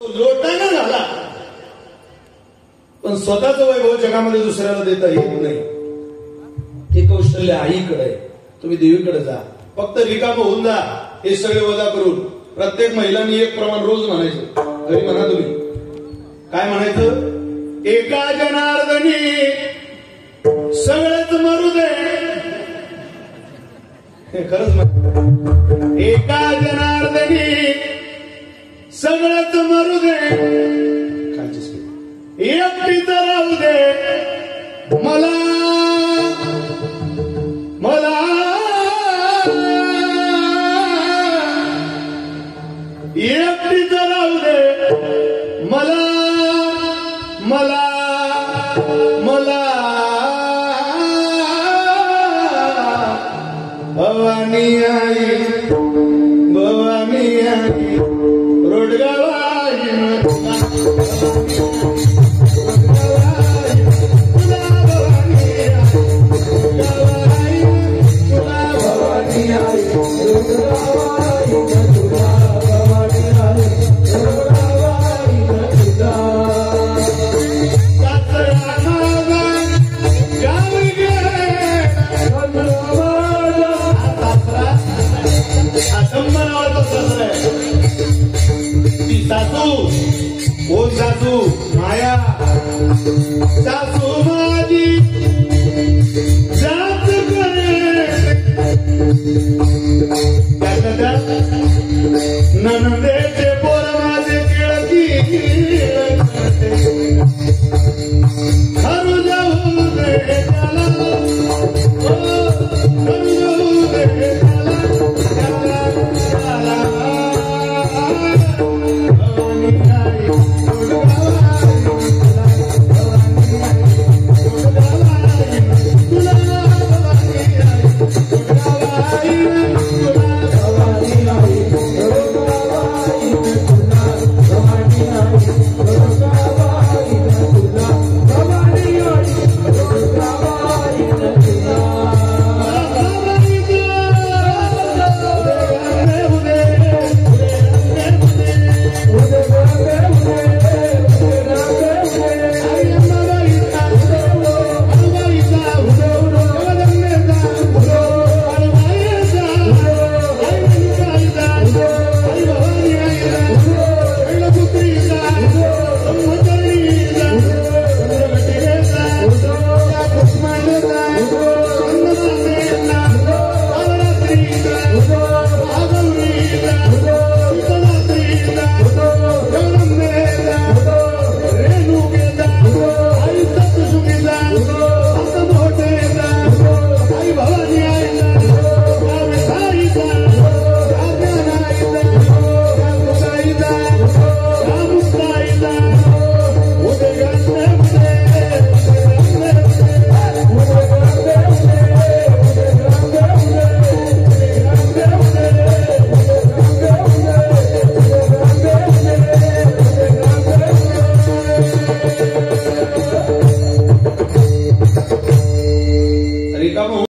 लोटाना झाला, पण स्वतःचं वैभव जगामध्ये दुसऱ्याला देता येत नाही. हे कौशल्य आईकडे आहे. तुम्ही देवीकडे जा, फक्त रिकाम होऊन जा. हे सगळे वजा करून प्रत्येक महिलांनी एक प्रमाण रोज म्हणायचं. घरी म्हणा तुम्ही. काय म्हणायचं? एका जनार्दनी सगळंच मरू दे. हे खरंच म्हण. एका जनार्दनी सगळंच मरू दे, एकटीच राहू दे मला मला एकटीच राहू दे मला मला मला भवानी आई भवानी आई रोडगावाई सासू कोण सासू? माया सासू माझी